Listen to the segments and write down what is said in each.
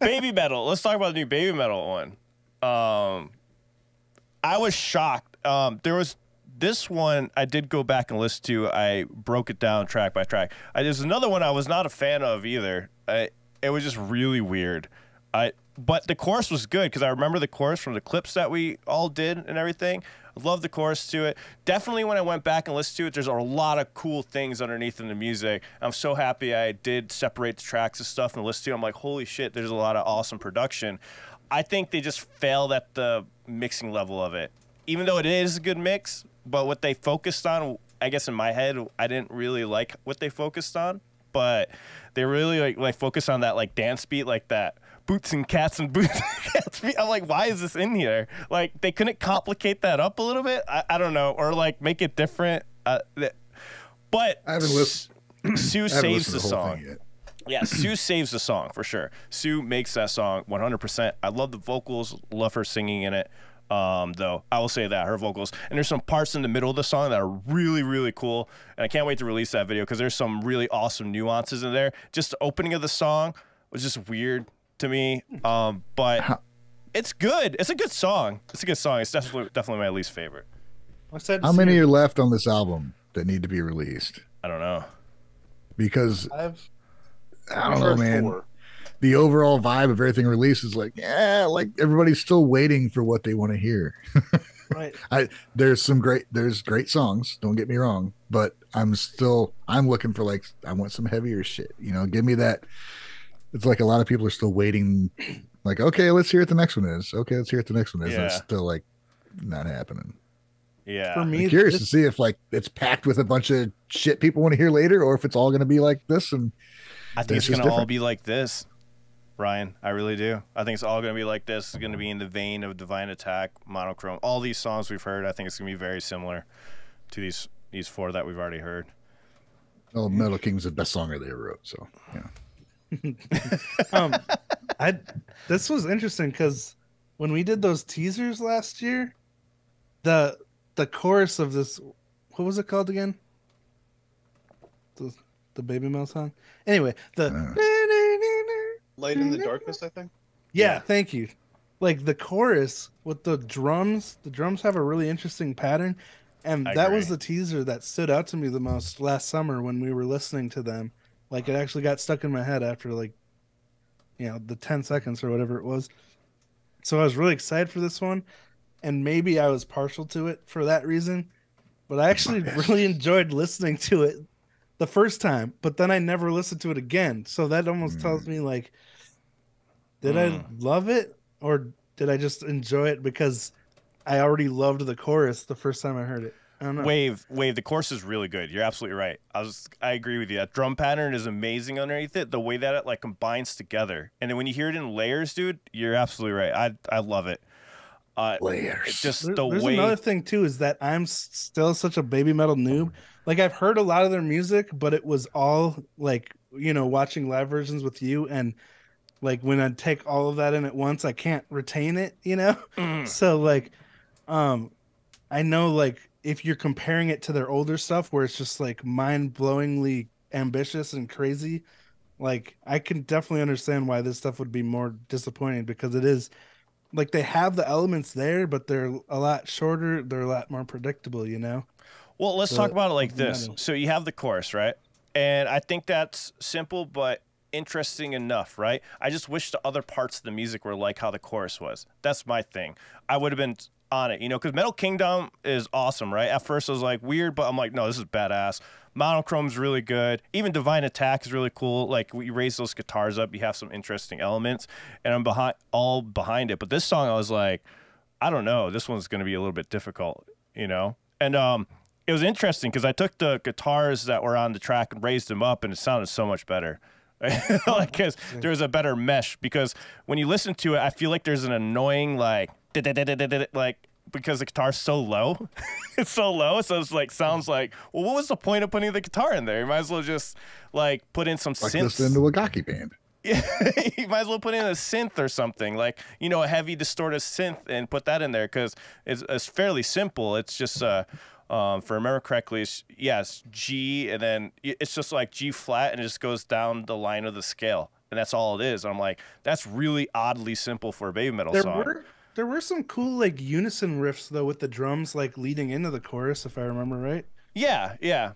Baby Metal. Let's talk about the new Baby Metal one. I was shocked. There was this one I did go back and listen to. I broke it down track by track. There's another one I was not a fan of either. It was just really weird. But the chorus was good because I remember the chorus from the clips that we all did and everything. I love the chorus to it. Definitely when I went back and listened to it, there's a lot of cool things underneath in the music. I'm so happy I did separate the tracks and stuff and listen to it. I'm like, holy shit, there's a lot of awesome production. I think they just failed at the mixing level of it. Even though it is a good mix, but what they focused on, I guess in my head, I didn't really like what they focused on. But they really like focus on that like dance beat, like that boots and cats and boots and cats beat. I'm like, why is this in here? Like they couldn't complicate that up a little bit. I don't know, or like make it different. But I haven't listened. Sue saves the song. Yeah, Sue saves the song for sure. Sue makes that song 100%. I love the vocals, love her singing in it. Though I will say that her vocals, and there's some parts in the middle of the song that are really, really cool, and I can't wait to release that video because there's some really awesome nuances in there. Just the opening of the song was just weird to me, but it's good. It's a good song. It's a good song. It's definitely my least favorite. How many are left on this album that need to be released? I don't know, because I don't know, man. 4. The overall vibe of everything released is like, yeah, like everybody's still waiting for what they want to hear. Right. There's great songs, don't get me wrong, but I'm looking for like, I want some heavier shit, give me that. It's like a lot of people are still waiting, like, okay, let's hear what the next one is. Okay, let's hear what the next one is. And it's still like not happening. Yeah. For me, I'm curious to see if like it's packed with a bunch of shit people want to hear later, or if it's all going to be like this. And I think it's going to all be like this. Ryan, I really do. I think it's all going to be like this. It's going to be in the vein of Divine Attack, Monochrome. All these songs we've heard, I think it's going to be very similar to these 4 that we've already heard. Oh, Metal King's the best song they ever wrote, so yeah. This was interesting because when we did those teasers last year, the chorus of this, what was it called again? The Baby Metal song? Anyway, Light in the Darkness, I think. Yeah, thank you. Like the chorus with the drums have a really interesting pattern, and that was the teaser that stood out to me the most last summer when we were listening to them. Like it actually got stuck in my head after like, the 10 seconds or whatever it was. So I was really excited for this one, and maybe I was partial to it for that reason, but I actually really enjoyed listening to it the first time, but then I never listened to it again. So that almost tells me like, did I love it or did I just enjoy it because I already loved the chorus the first time I heard it? I don't know. Wave, the chorus is really good. You're absolutely right. I agree with you. That drum pattern is amazing underneath it. The way that it like combines together, and then when you hear it in layers, dude, you're absolutely right. I love it. Layers. Just there's another thing too is that I'm still such a Baby Metal noob. Like I've heard a lot of their music, but it was all like watching live versions with you, and like when I take all of that in at once, I can't retain it. So like, I know like if you're comparing it to their older stuff where it's just like mind-blowingly ambitious and crazy, like I can definitely understand why this stuff would be more disappointing because it is. Like they have the elements there, but they're a lot shorter. They're a lot more predictable, Well, let's talk about it like this. So you have the chorus, right? And I think that's simple, but interesting enough, right? I just wish the other parts of the music were like how the chorus was. That's my thing. I would have been on it, because Metal Kingdom is awesome, right? At first I was like weird, but I'm like, no, this is badass. Monochrome's really good. Even Divine Attack is really cool. Like we raise those guitars up, you have some interesting elements, and I'm behind it. But this song, I was like, I don't know, this one's going to be a little bit difficult, And it was interesting because I took the guitars that were on the track and raised them up, and it sounded so much better. Because there's a better mesh. Because when you listen to it, I feel like there's an annoying like because the guitar's so low. It's so low, so it's like sounds like, well, what was the point of putting the guitar in there? You might as well just like put in some synths. Listen to a Gaki band. Yeah, you might as well put in a synth or something, like a heavy distorted synth, and put that in there because it's fairly simple. It's just if I remember correctly, it's G, and then it's just like G flat, and it just goes down the line of the scale. and that's all it is. I'm like, that's really oddly simple for a baby metal song. There were some cool like unison riffs though with the drums like leading into the chorus, if I remember right. Yeah, yeah.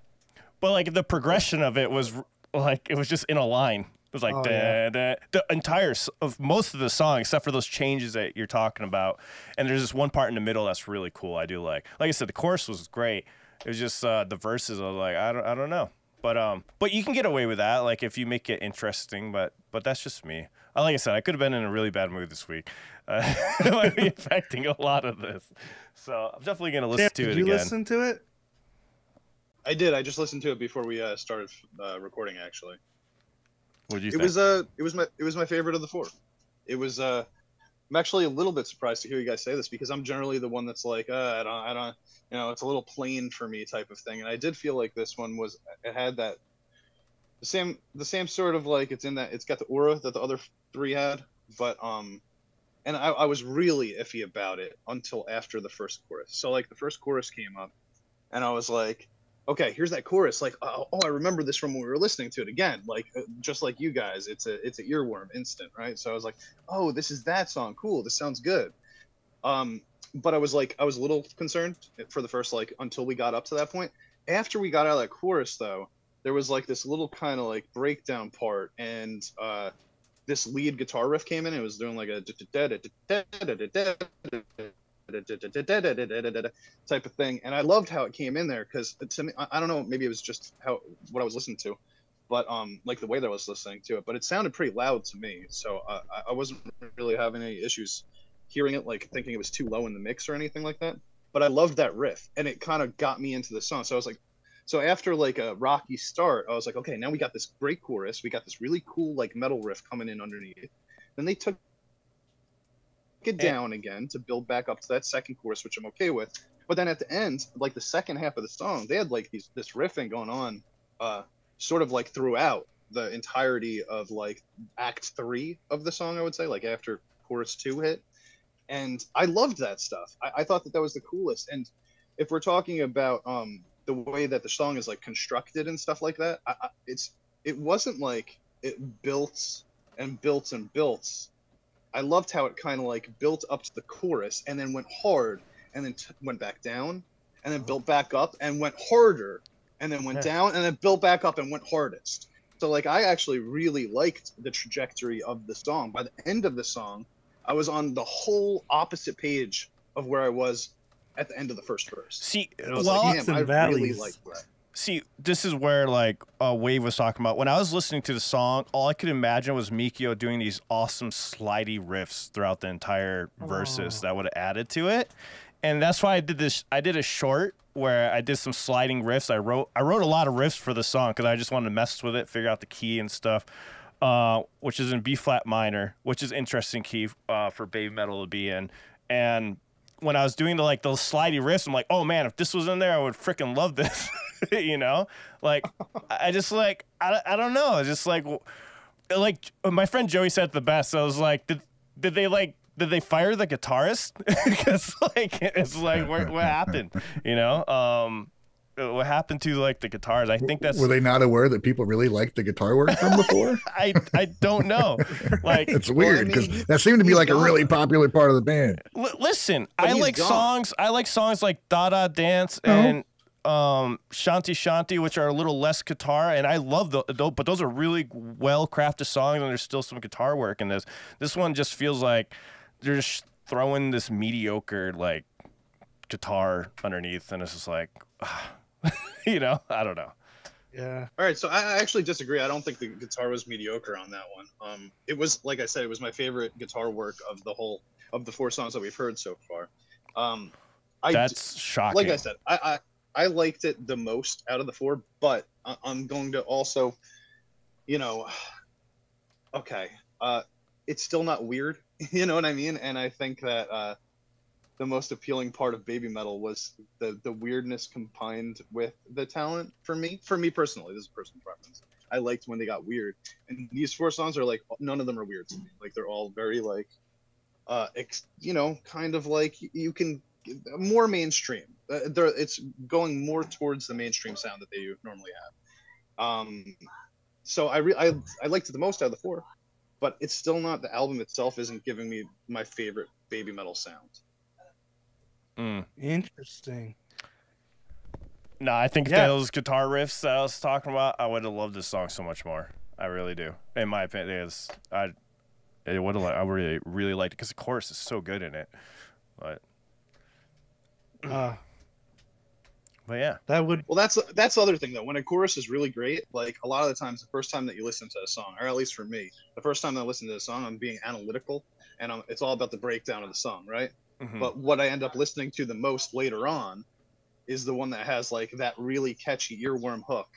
But like the progression of it was like, it was just in a line. It was like the entire of most of the song, except for those changes that you're talking about. And there's this one part in the middle that's really cool. I do like I said, the chorus was great. It was just the verses. I was like, I don't know. But you can get away with that, like if you make it interesting. But that's just me. Like I said, I could have been in a really bad mood this week. It might be affecting a lot of this. So I'm definitely gonna listen to it again. Did you listen to it? I did. I just listened to it before we started recording. Actually, what did you think? It was my favorite of the four. It was. I'm actually a little bit surprised to hear you guys say this because I'm generally the one that's like, I don't, it's a little plain for me type of thing. And I did feel like this one it had that the same sort of like it's got the aura that the other three had, but and I was really iffy about it until after the first chorus. So like the first chorus came up, and I was like, okay, here's that chorus. Like, oh, I remember this from when we were listening to it again. Like, just like you guys, it's an earworm instant, right? So I was like, oh, this is that song. Cool, this sounds good. But I was a little concerned for the first until we got up to that point. After we got out of that chorus, though, there was like this little kind of like breakdown part, and this lead guitar riff came in. And it was doing like a type of thing, and I loved how it came in there because to me, I don't know, maybe it was just what I was listening to, but like the way that I was listening to it, but it sounded pretty loud to me, so I wasn't really having any issues hearing it, like thinking it was too low in the mix or anything like that. But I loved that riff, and it kind of got me into the song. So I was like, so after like a rocky start, I was like, okay, now we got this great chorus, we got this really cool like metal riff coming in underneath. Then they took it down again to build back up to that second chorus, which I'm okay with. But then at the end, like the second half of the song, they had like this riffing going on sort of like throughout the entirety of like act 3 of the song, I would say, like after chorus 2 hit. And I loved that stuff. I thought that was the coolest. And if we're talking about the way that the song is like constructed and stuff like that, it wasn't like it built and built and built. I loved how it kind of like built up to the chorus and then went hard and then went back down and then built back up and went harder and then went down and then built back up and went hardest. So like I actually really liked the trajectory of the song. By the end of the song, I was on the whole opposite page of where I was at the end of the first verse. See, I really liked that. See, this is where like Wave was talking about. When I was listening to the song, all I could imagine was Mikio doing these awesome slidey riffs throughout the entire verses that would have added to it. And that's why I did this. I did a short where I did some sliding riffs. I wrote a lot of riffs for the song because I just wanted to mess with it, figure out the key and stuff, which is in B flat minor, which is interesting key for baby metal to be in. And when I was doing those slidey riffs, I'm like, oh man, if this was in there, I would freaking love this. You know, like I just like I don't know. It's just like my friend Joey said it the best. I was like, did they fire the guitarist? Because like it's like what happened? You know, what happened to like the guitars? I think were they not aware that people really liked the guitar work from before? I don't know. Like it's weird because that seemed to be like a really popular part of the band. Listen, I like songs. I like songs like Da Da Dance and Shanti Shanti, which are a little less guitar, and I love but those are really well crafted songs, and there's still some guitar work in this. This one just feels like they're just throwing this mediocre like guitar underneath, and it's just like, you know, I don't know. Yeah. All right, so I actually disagree. I don't think the guitar was mediocre on that one. It was, like I said, it was my favorite guitar work of the 4 songs that we've heard so far. That's shocking. Like I said, I liked it the most out of the 4, but I'm going to also, you know, okay, it's still not weird, you know what I mean? And I think that the most appealing part of baby metal was the weirdness combined with the talent for me personally. This is personal preference. I liked when they got weird, and these 4 songs are like, none of them are weird to me. Like they're all very like, you know, kind of like you can more mainstream. It's going more towards the mainstream sound that they normally have. So I liked it the most out of the 4. but it's still not, the album itself isn't giving me my favorite baby metal sound. Interesting. No, I think those guitar riffs that I was talking about, I would have loved this song so much more. I really do. In my opinion, I really, really liked it because the chorus is so good in it. But yeah, well, that's the other thing though. When a chorus is really great, like a lot of the times, the first time that you listen to a song, or at least for me, the first time that I listen to a song, I'm being analytical, and it's all about the breakdown of the song, right? Mm-hmm. But what I end up listening to the most later on is the one that has like that really catchy earworm hook,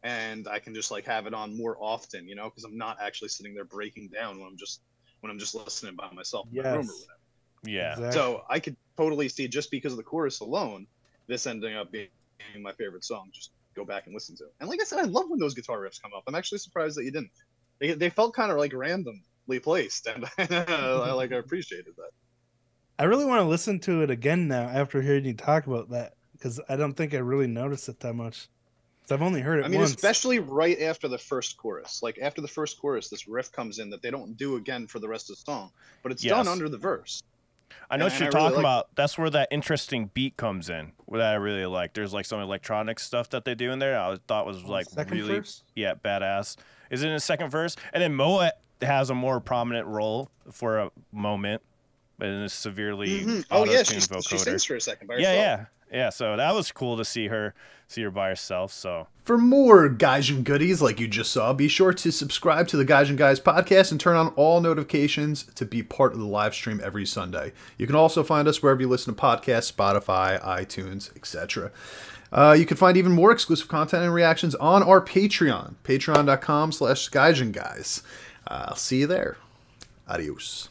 and I can just like have it on more often, you know, because I'm not actually sitting there breaking down when I'm just listening by myself in my room or whatever. Yeah. Exactly. So I could totally see, just because of the chorus alone, this ending up being my favorite song. Just go back and listen to it. And like I said, I love when those guitar riffs come up. I'm actually surprised that you didn't. They felt kind of like randomly placed, and I appreciated that. I really want to listen to it again now after hearing you talk about that, because I don't think I really noticed it that much. So I've only heard it once. Especially right after the first chorus. Like after the first chorus, this riff comes in that they don't do again for the rest of the song, but it's done under the verse. I know what you're talking about. That's where that interesting beat comes in, that I really like. There's like some electronic stuff that they do in there. I thought was like really verse? Badass. Is it in the second verse? And then Moa has a more prominent role for a moment, but in a severely auto-tuned vocoder. She sings for a second by herself. Yeah, so that was cool to see her by herself. So for more Gaijin goodies like you just saw, be sure to subscribe to the Gaijin Guys podcast and turn on all notifications to be part of the live stream every Sunday. You can also find us wherever you listen to podcasts, Spotify, iTunes, etc. You can find even more exclusive content and reactions on our Patreon, patreon.com/Gaijin Guys. I'll see you there. Adios.